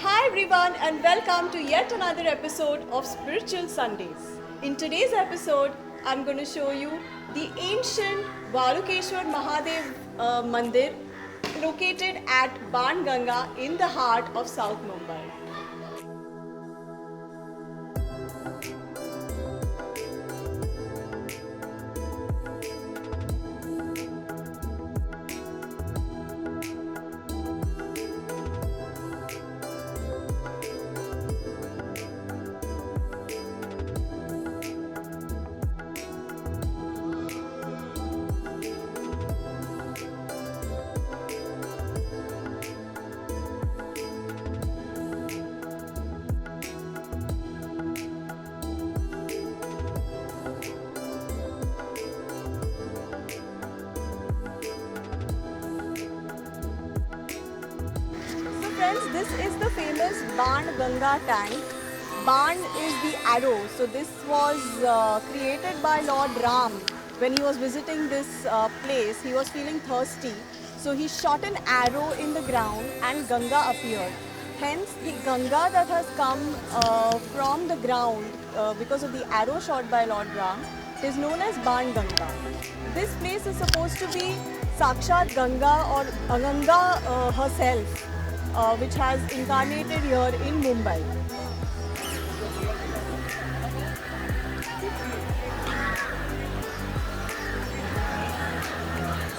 Hi everyone and welcome to yet another episode of Spiritual Sundays. In today's episode, I'm going to show you the ancient Valukeshwar Mahadev Mandir located at Ban Ganga in the heart of South Mumbai. So friends, this is the famous Ban Ganga tank. Ban is the arrow. So this was created by Lord Ram when he was visiting this place. He was feeling thirsty. So he shot an arrow in the ground and Ganga appeared. Hence the Ganga that has come from the ground because of the arrow shot by Lord Ram is known as Ban Ganga. This place is supposed to be Sakshat Ganga or Ganga herself, which has incarnated here in Mumbai.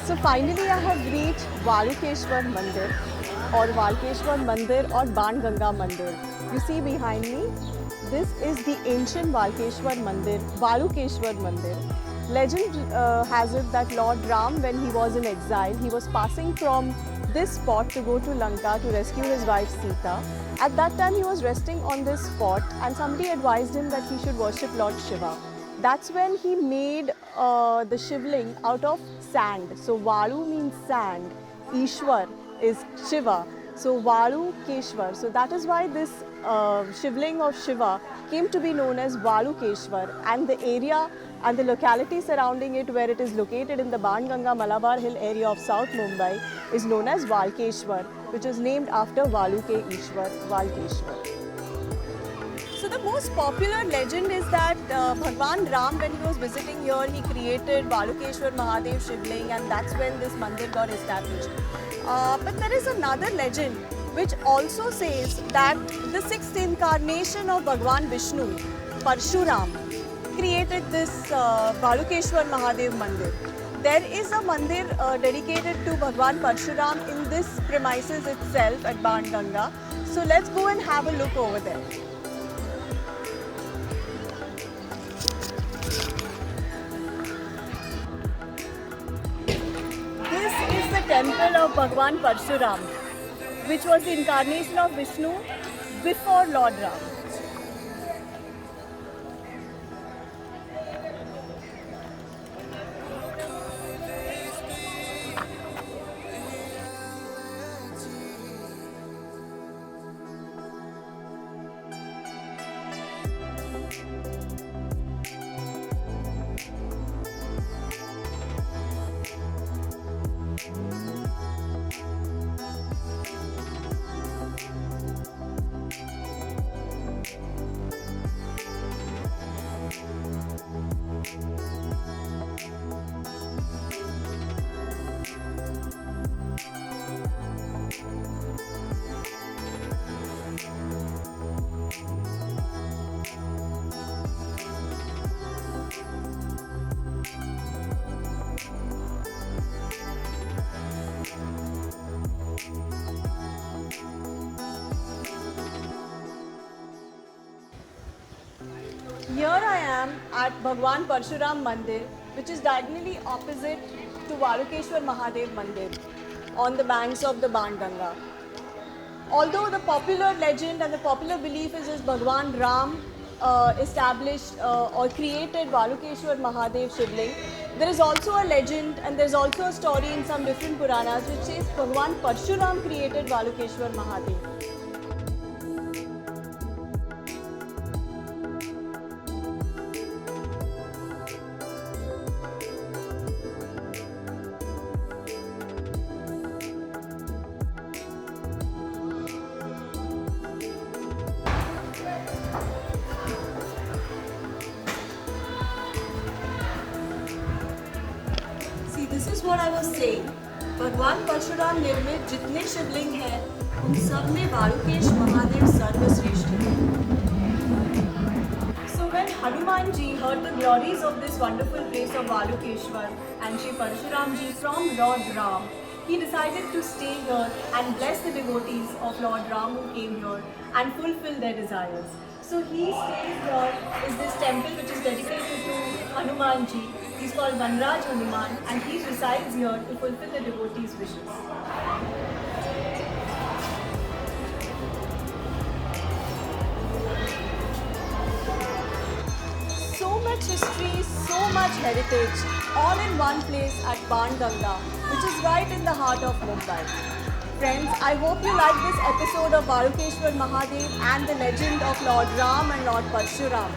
So finally I have reached Valukeshwar Mandir or Valkeshwar Mandir or Ban Ganga Mandir. You see behind me, this is the ancient Valkeshwar Mandir, Valukeshwar Mandir. Legend has it that Lord Ram, when he was in exile, he was passing from this spot to go to Lanka to rescue his wife Sita. At that time he was resting on this spot and somebody advised him that he should worship Lord Shiva. That's when he made the Shivling out of sand. So Valu means sand, Ishwar is Shiva. So Valu Keshwar. So that is why this Shivling of Shiva came to be known as Valukeshwar, and the area and the locality surrounding it where it is located in the Ban Ganga Malabar Hill area of South Mumbai is known as Valkeshwar, which is named after Valuke Ishwar, Valkeshwar. So the most popular legend is that Bhagwan Ram, when he was visiting here, he created Valukeshwar Mahadev Shivling, and that's when this mandir got established. But there is another legend which also says that the sixth incarnation of Bhagwan Vishnu, Parshuram, created this Valukeshwar Mahadev Mandir. There is a mandir dedicated to Bhagwan Parshuram in this premises itself at Ban Ganga. So let's go and have a look over there. This is the temple of Bhagwan Parshuram, which was the incarnation of Vishnu before Lord Ram. Here I am at Bhagwan Parshuram Mandir, which is diagonally opposite to Valukeshwar Mahadev Mandir on the banks of the Ban Ganga. Although the popular legend and the popular belief is Bhagwan Ram established or created Valukeshwar Mahadev Shivling, there is also a legend and there is also a story in some different Puranas which says Bhagwan Parshuram created Valukeshwar Mahadev. I was saying, भगवान परशुराम निर्मित जितने शिवलिंग हैं, उन सब में वारुकेश महादेव सर्वश्रेष्ठ है. So when Hanuman ji heard the glories of this wonderful place of Varukeshwar and Shri Parshuram ji from Lord Ram, he decided to stay here and bless the devotees of Lord Ram who came here and fulfill their desires. So he stays here is this temple which is dedicated to Hanuman ji. He's called Vanraj Hanuman and he resides here to fulfill the devotees' wishes. So much history, so much heritage, all in one place at Banganga, which is right in the heart of Mumbai. Friends, I hope you liked this episode of Varukeshwar Mahadev and the legend of Lord Ram and Lord Parshuram.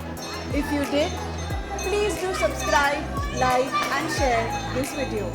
If you did, please do subscribe, like and share this video.